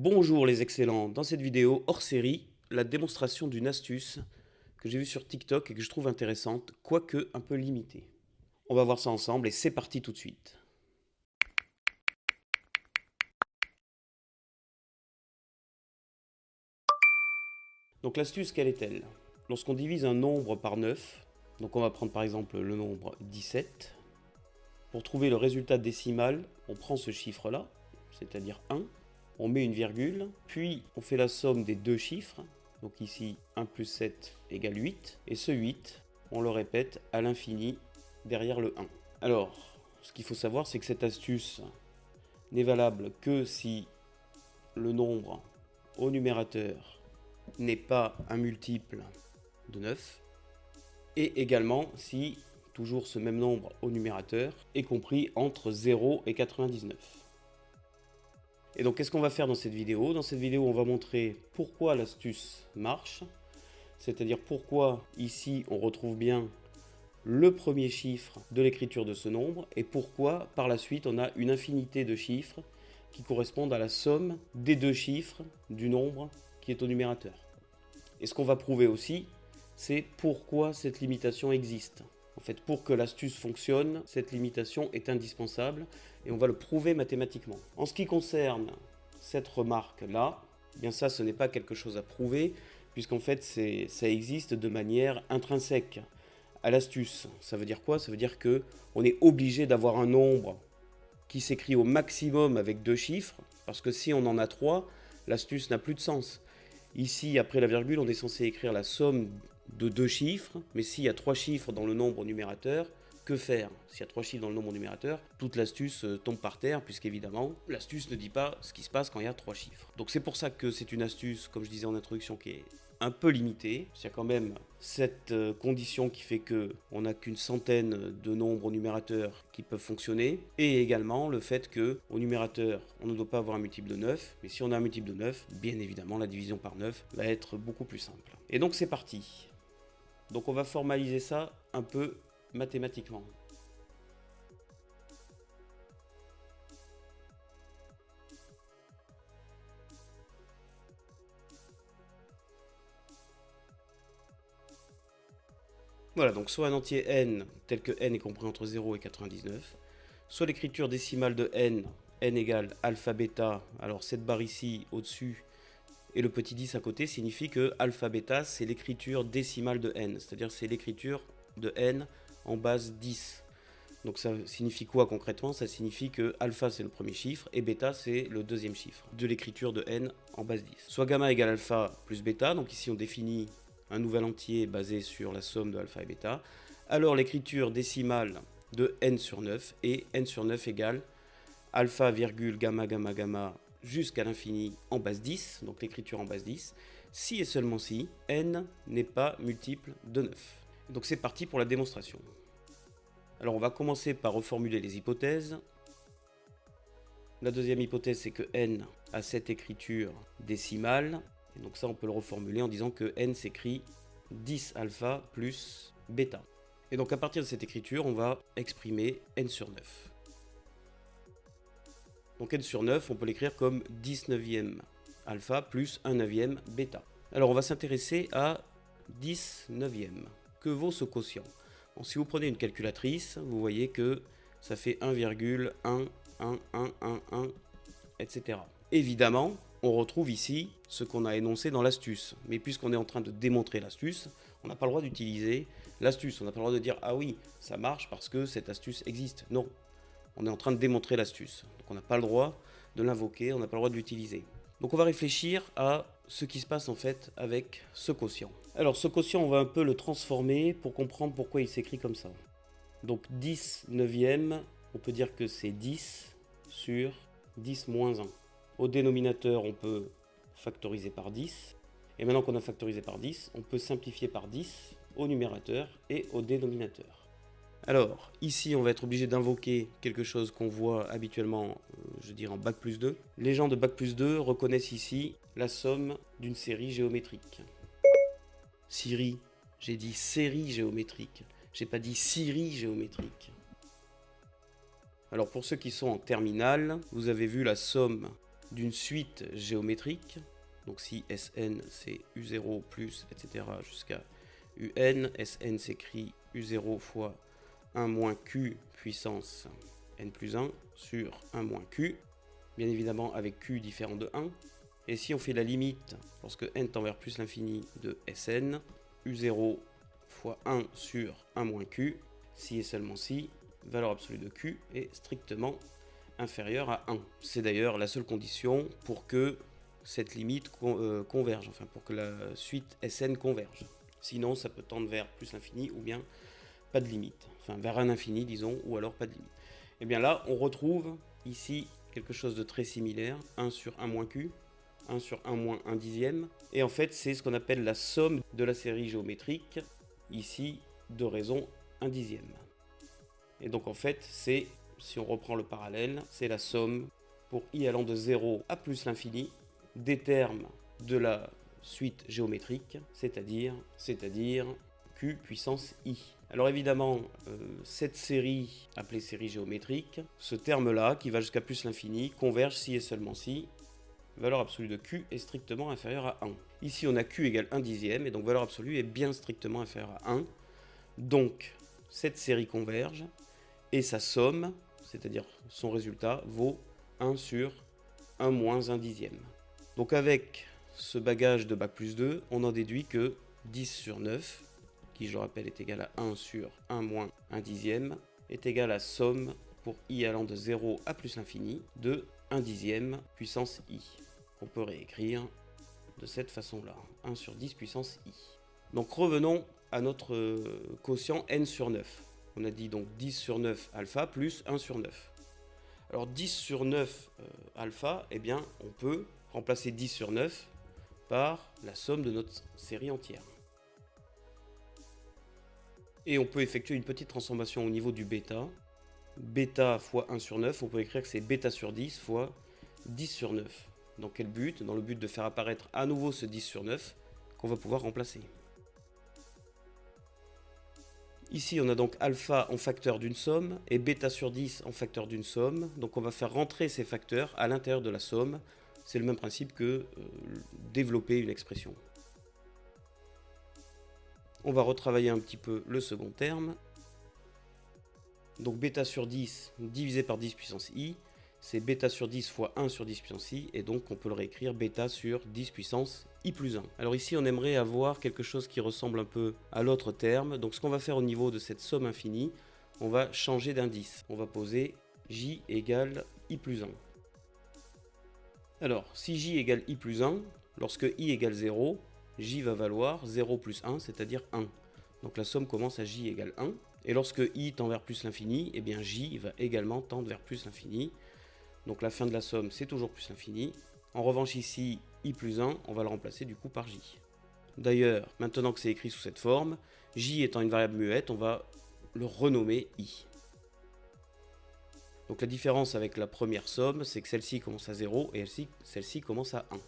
Bonjour les excellents, dans cette vidéo hors série, la démonstration d'une astuce que j'ai vue sur TikTok et que je trouve intéressante, quoique un peu limitée. On va voir ça ensemble et c'est parti tout de suite. Donc l'astuce, quelle est-elle? Lorsqu'on divise un nombre par 9, donc on va prendre par exemple le nombre 17, pour trouver le résultat décimal, on prend ce chiffre-là, c'est-à-dire 1, on met une virgule, puis on fait la somme des deux chiffres, donc ici 1 plus 7 égale 8, et ce 8, on le répète à l'infini derrière le 1. Alors, ce qu'il faut savoir, c'est que cette astuce n'est valable que si le nombre au numérateur n'est pas un multiple de 9, et également si toujours ce même nombre au numérateur est compris entre 0 et 99. Et donc qu'est-ce qu'on va faire dans cette vidéo? Dans cette vidéo, on va montrer pourquoi l'astuce marche, c'est-à-dire pourquoi ici on retrouve bien le premier chiffre de l'écriture de ce nombre et pourquoi par la suite on a une infinité de chiffres qui correspondent à la somme des deux chiffres du nombre qui est au numérateur. Et ce qu'on va prouver aussi, c'est pourquoi cette limitation existe. En fait, pour que l'astuce fonctionne, cette limitation est indispensable et on va le prouver mathématiquement. En ce qui concerne cette remarque-là, eh bien ça, ce n'est pas quelque chose à prouver, puisqu'en fait, ça existe de manière intrinsèque à l'astuce. Ça veut dire quoi? Ça veut dire qu'on est obligé d'avoir un nombre qui s'écrit au maximum avec deux chiffres, parce que si on en a trois, l'astuce n'a plus de sens. Ici, après la virgule, on est censé écrire la somme de deux chiffres, mais s'il y a trois chiffres dans le nombre numérateur, que faire? S'il y a trois chiffres dans le nombre numérateur, toute l'astuce tombe par terre, puisqu'évidemment, l'astuce ne dit pas ce qui se passe quand il y a trois chiffres. Donc c'est pour ça que c'est une astuce, comme je disais en introduction, qui est un peu limitée. Il y a quand même cette condition qui fait qu'on n'a qu'une centaine de nombres numérateurs qui peuvent fonctionner, et également le fait qu'au numérateur, on ne doit pas avoir un multiple de 9, mais si on a un multiple de 9, bien évidemment, la division par 9 va être beaucoup plus simple. Et donc c'est parti. Donc on va formaliser ça un peu mathématiquement. Voilà, donc soit un entier n tel que n est compris entre 0 et 99, soit l'écriture décimale de n égale alpha bêta, alors cette barre ici au-dessus et le petit 10 à côté signifie que alpha bêta c'est l'écriture décimale de n, c'est-à-dire c'est l'écriture de n en base 10. Donc ça signifie quoi concrètement? Ça signifie que alpha c'est le premier chiffre et bêta c'est le deuxième chiffre de l'écriture de n en base 10. Soit gamma égale alpha plus bêta, donc ici on définit un nouvel entier basé sur la somme de alpha et bêta, alors l'écriture décimale de n sur 9 et n sur 9 égale alpha virgule gamma gamma gamma jusqu'à l'infini en base 10, donc l'écriture en base 10, si et seulement si n n'est pas multiple de 9. Donc c'est parti pour la démonstration. Alors on va commencer par reformuler les hypothèses. La deuxième hypothèse, c'est que n a cette écriture décimale. Et donc ça, on peut le reformuler en disant que n s'écrit 10 alpha plus bêta. Et donc à partir de cette écriture, on va exprimer n sur 9. Donc n sur 9, on peut l'écrire comme 10 neuvième alpha plus 1 neuvième bêta. Alors on va s'intéresser à 10 neuvième. Que vaut ce quotient? Bon, si vous prenez une calculatrice, vous voyez que ça fait 1,1111, etc. Évidemment, on retrouve ici ce qu'on a énoncé dans l'astuce. Mais puisqu'on est en train de démontrer l'astuce, on n'a pas le droit d'utiliser l'astuce. On n'a pas le droit de dire « Ah oui, ça marche parce que cette astuce existe ». Non, on est en train de démontrer l'astuce. Donc on n'a pas le droit de l'invoquer, on n'a pas le droit de l'utiliser. Donc on va réfléchir à ce qui se passe en fait avec ce quotient. Alors ce quotient, on va un peu le transformer pour comprendre pourquoi il s'écrit comme ça. Donc 10 neuvième, on peut dire que c'est 10 sur 10 moins 1. Au dénominateur, on peut factoriser par 10. Et maintenant qu'on a factorisé par 10, on peut simplifier par 10 au numérateur et au dénominateur. Alors, ici, on va être obligé d'invoquer quelque chose qu'on voit habituellement, je dirais en bac plus 2. Les gens de bac plus 2 reconnaissent ici la somme d'une série géométrique. Siri, j'ai dit série géométrique, j'ai pas dit série géométrique. Alors pour ceux qui sont en terminale, vous avez vu la somme d'une suite géométrique. Donc si Sn c'est U0 plus, etc. jusqu'à Un, Sn s'écrit U0 fois 1 moins Q puissance n plus 1 sur 1 moins Q, bien évidemment avec Q différent de 1. Et si on fait la limite, lorsque n tend vers plus l'infini de Sn, U0 fois 1 sur 1 moins Q, si et seulement si, valeur absolue de Q est strictement inférieure à 1. C'est d'ailleurs la seule condition pour que cette limite converge, enfin pour que la suite Sn converge. Sinon, ça peut tendre vers plus l'infini ou bien pas de limite. Enfin, vers un infini, disons, ou alors pas de limite. Et bien là, on retrouve ici quelque chose de très similaire, 1 sur 1 moins Q, 1 sur 1 moins 1 dixième. Et en fait, c'est ce qu'on appelle la somme de la série géométrique, ici, de raison 1 dixième. Et donc en fait, c'est, si on reprend le parallèle, c'est la somme pour i allant de 0 à plus l'infini des termes de la suite géométrique, c'est-à-dire q puissance i. Alors évidemment, cette série, appelée série géométrique, ce terme-là, qui va jusqu'à plus l'infini, converge si et seulement si valeur absolue de q est strictement inférieure à 1. Ici, on a q égale 1 dixième, et donc valeur absolue est bien strictement inférieure à 1. Donc, cette série converge, et sa somme, c'est-à-dire son résultat, vaut 1 sur 1 moins 1 dixième. Donc avec ce bagage de bac plus 2, on en déduit que 10 sur 9, qui je le rappelle est égal à 1 sur 1 moins 1 dixième, est égal à somme pour i allant de 0 à plus l'infini de 1 dixième puissance i, qu'on peut réécrire de cette façon-là, 1 sur 10 puissance i. Donc revenons à notre quotient n sur 9. On a dit donc 10 sur 9 alpha plus 1 sur 9. Alors 10 sur 9 alpha, eh bien on peut remplacer 10 sur 9 par la somme de notre série entière. Et on peut effectuer une petite transformation au niveau du bêta. Bêta fois 1 sur 9, on peut écrire que c'est bêta sur 10 fois 10 sur 9. Dans quel but? Dans le but de faire apparaître à nouveau ce 10 sur 9 qu'on va pouvoir remplacer. Ici, on a donc alpha en facteur d'une somme et bêta sur 10 en facteur d'une somme. Donc on va faire rentrer ces facteurs à l'intérieur de la somme. C'est le même principe que développer une expression. On va retravailler un petit peu le second terme. Donc bêta sur 10 divisé par 10 puissance i, c'est bêta sur 10 fois 1 sur 10 puissance i, et donc on peut le réécrire bêta sur 10 puissance i plus 1. Alors ici on aimerait avoir quelque chose qui ressemble un peu à l'autre terme, donc ce qu'on va faire au niveau de cette somme infinie, on va changer d'indice. On va poser j égale i plus 1. Alors si j égale i plus 1, lorsque i égale 0, j va valoir 0 plus 1, c'est-à-dire 1. Donc la somme commence à j égale 1. Et lorsque i tend vers plus l'infini, eh bien j va également tendre vers plus l'infini. Donc la fin de la somme, c'est toujours plus l'infini. En revanche ici, i plus 1, on va le remplacer du coup par j. D'ailleurs, maintenant que c'est écrit sous cette forme, j étant une variable muette, on va le renommer i. Donc la différence avec la première somme, c'est que celle-ci commence à 0 et celle-ci commence à 1.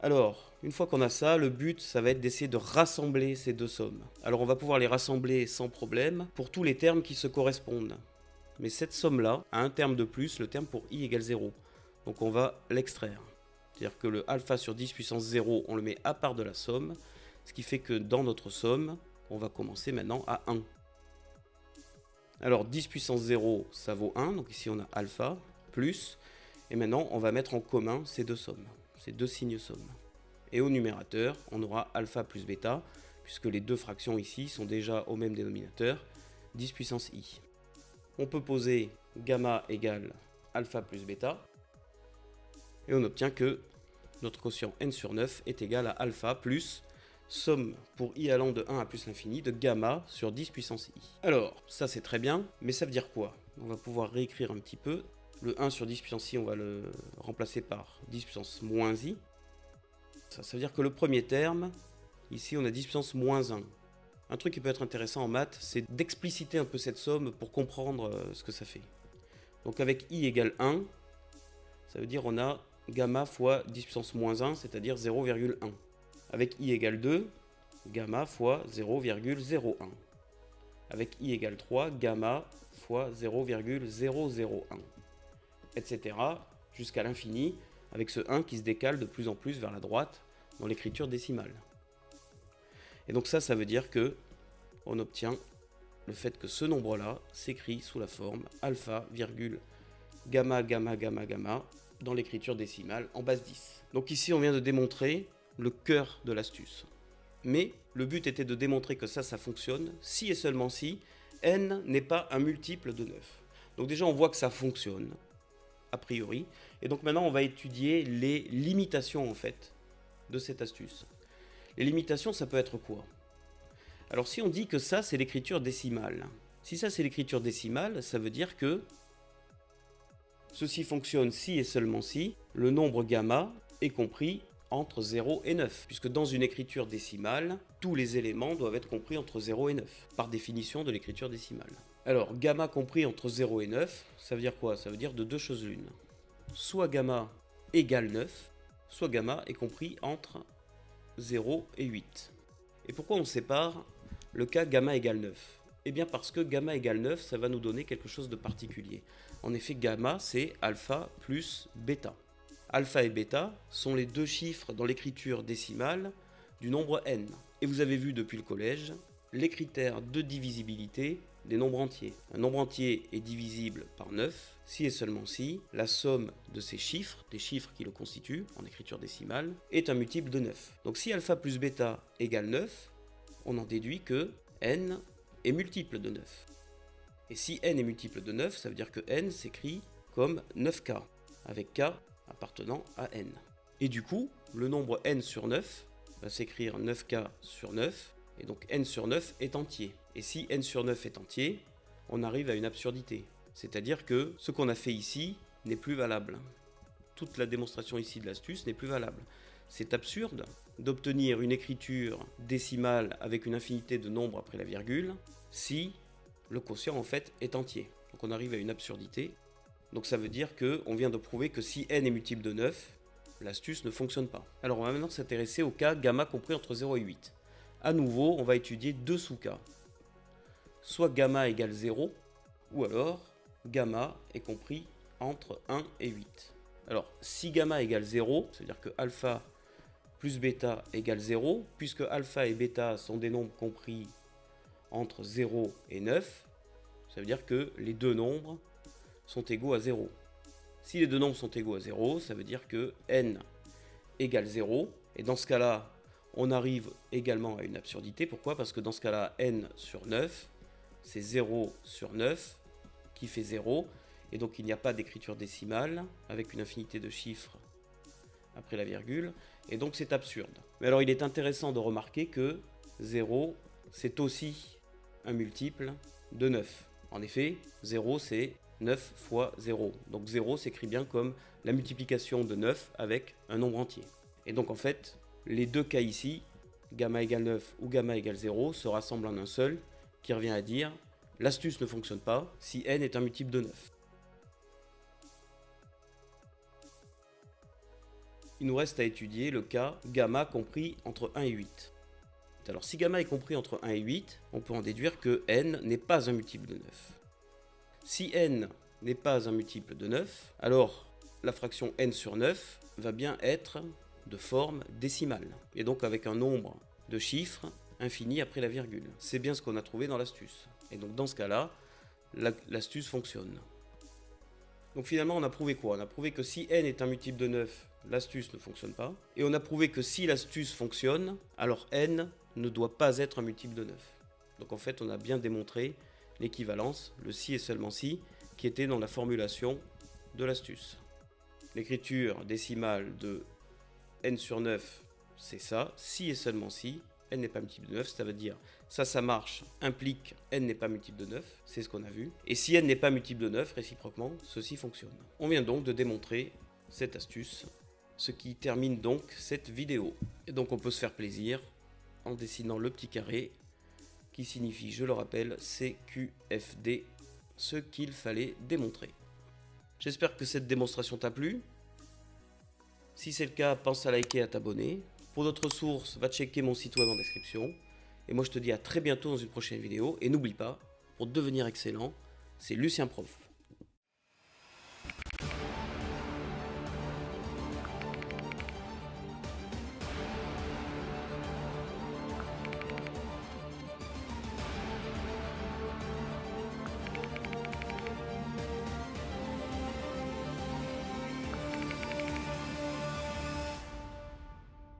Alors, une fois qu'on a ça, le but, ça va être d'essayer de rassembler ces deux sommes. Alors on va pouvoir les rassembler sans problème pour tous les termes qui se correspondent. Mais cette somme-là a un terme de plus, le terme pour i égale 0. Donc on va l'extraire. C'est-à-dire que le alpha sur 10 puissance 0, on le met à part de la somme, ce qui fait que dans notre somme, on va commencer maintenant à 1. Alors 10 puissance 0, ça vaut 1, donc ici on a alpha, plus, et maintenant on va mettre en commun ces deux sommes. Ces deux signes sommes. Et au numérateur, on aura alpha plus bêta, puisque les deux fractions ici sont déjà au même dénominateur, 10 puissance i. On peut poser gamma égale alpha plus bêta, et on obtient que notre quotient n sur 9 est égal à alpha plus somme pour i allant de 1 à plus l'infini de gamma sur 10 puissance i. Alors, ça c'est très bien, mais ça veut dire quoi? On va pouvoir réécrire un petit peu. Le 1 sur 10 puissance i, on va le remplacer par 10 puissance moins i. Ça veut dire que le premier terme, ici on a 10 puissance moins 1. Un truc qui peut être intéressant en maths, c'est d'expliciter un peu cette somme pour comprendre ce que ça fait. Donc avec i égale 1, ça veut dire on a gamma fois 10 puissance moins 1, c'est-à-dire 0,1. Avec i égale 2, gamma fois 0,01. Avec i égale 3, gamma fois 0,001. Etc. jusqu'à l'infini, avec ce 1 qui se décale de plus en plus vers la droite dans l'écriture décimale. Et donc ça veut dire que on obtient le fait que ce nombre-là s'écrit sous la forme alpha, virgule, gamma, gamma, gamma, gamma, dans l'écriture décimale en base 10. Donc ici, on vient de démontrer le cœur de l'astuce. Mais le but était de démontrer que ça fonctionne si et seulement si n n'est pas un multiple de 9. Donc déjà, on voit que ça fonctionne, a priori. Et donc maintenant, on va étudier les limitations, en fait, de cette astuce. Les limitations, ça peut être quoi? Alors si on dit que ça, c'est l'écriture décimale. Si ça, c'est l'écriture décimale, ça veut dire que ceci fonctionne si et seulement si le nombre gamma est compris entre 0 et 9. Puisque dans une écriture décimale, tous les éléments doivent être compris entre 0 et 9, par définition de l'écriture décimale. Alors, gamma compris entre 0 et 9, ça veut dire quoi? Ça veut dire de deux choses l'une. Soit gamma égale 9, soit gamma est compris entre 0 et 8. Et pourquoi on sépare le cas gamma égale 9? Eh bien parce que gamma égale 9, ça va nous donner quelque chose de particulier. En effet, gamma, c'est alpha plus bêta. Alpha et bêta sont les deux chiffres dans l'écriture décimale du nombre n. Et vous avez vu depuis le collège les critères de divisibilité des nombres entiers. Un nombre entier est divisible par 9 si et seulement si la somme de ces chiffres, des chiffres qui le constituent en écriture décimale, est un multiple de 9. Donc si alpha plus bêta égale 9, on en déduit que n est multiple de 9. Et si n est multiple de 9, ça veut dire que n s'écrit comme 9k, avec k appartenant à n. Et du coup, le nombre n sur 9 va s'écrire 9k sur 9, et donc n sur 9 est entier. Et si n sur 9 est entier, on arrive à une absurdité. C'est-à-dire que ce qu'on a fait ici n'est plus valable. Toute la démonstration ici de l'astuce n'est plus valable. C'est absurde d'obtenir une écriture décimale avec une infinité de nombres après la virgule si le quotient en fait est entier. Donc on arrive à une absurdité. Donc ça veut dire qu'on vient de prouver que si n est multiple de 9, l'astuce ne fonctionne pas. Alors on va maintenant s'intéresser au cas gamma compris entre 0 et 8. À nouveau, on va étudier deux sous-cas. Soit gamma égale 0, ou alors gamma est compris entre 1 et 8. Alors si gamma égale 0, c'est-à-dire que alpha plus bêta égale 0, puisque alpha et bêta sont des nombres compris entre 0 et 9, ça veut dire que les deux nombres sont égaux à 0. Si les deux nombres sont égaux à 0, ça veut dire que n égale 0, et dans ce cas-là, on arrive également à une absurdité. Pourquoi? Parce que dans ce cas-là, n sur 9, c'est 0 sur 9 qui fait 0, et donc il n'y a pas d'écriture décimale avec une infinité de chiffres après la virgule, et donc c'est absurde. Mais alors il est intéressant de remarquer que 0, c'est aussi un multiple de 9. En effet, 0 c'est 9 fois 0. Donc 0 s'écrit bien comme la multiplication de 9 avec un nombre entier. Et donc en fait, les deux cas ici, gamma égale 9 ou gamma égale 0, se rassemblent en un seul, qui revient à dire l'astuce ne fonctionne pas si n est un multiple de 9. Il nous reste à étudier le cas gamma compris entre 1 et 8. Alors si gamma est compris entre 1 et 8, on peut en déduire que n n'est pas un multiple de 9. Si n n'est pas un multiple de 9, alors la fraction n sur 9 va bien être de forme décimale, et donc avec un nombre de chiffres infini après la virgule. C'est bien ce qu'on a trouvé dans l'astuce. Et donc dans ce cas-là, l'astuce fonctionne. Donc finalement, on a prouvé quoi? On a prouvé que si n est un multiple de 9, l'astuce ne fonctionne pas. Et on a prouvé que si l'astuce fonctionne, alors n ne doit pas être un multiple de 9. Donc en fait, on a bien démontré l'équivalence, le si et seulement si, qui était dans la formulation de l'astuce. L'écriture décimale de n sur 9, c'est ça, si et seulement si, n n'est pas multiple de 9, ça veut dire ça marche, implique n n'est pas multiple de 9, c'est ce qu'on a vu. Et si n n'est pas multiple de 9, réciproquement, ceci fonctionne. On vient donc de démontrer cette astuce, ce qui termine donc cette vidéo. Et donc on peut se faire plaisir en dessinant le petit carré qui signifie, je le rappelle, CQFD, ce qu'il fallait démontrer. J'espère que cette démonstration t'a plu. Si c'est le cas, pense à liker et à t'abonner. Pour d'autres sources, va checker mon site web en description. Et moi je te dis à très bientôt dans une prochaine vidéo. Et n'oublie pas, pour devenir excellent, c'est Lucien Prof.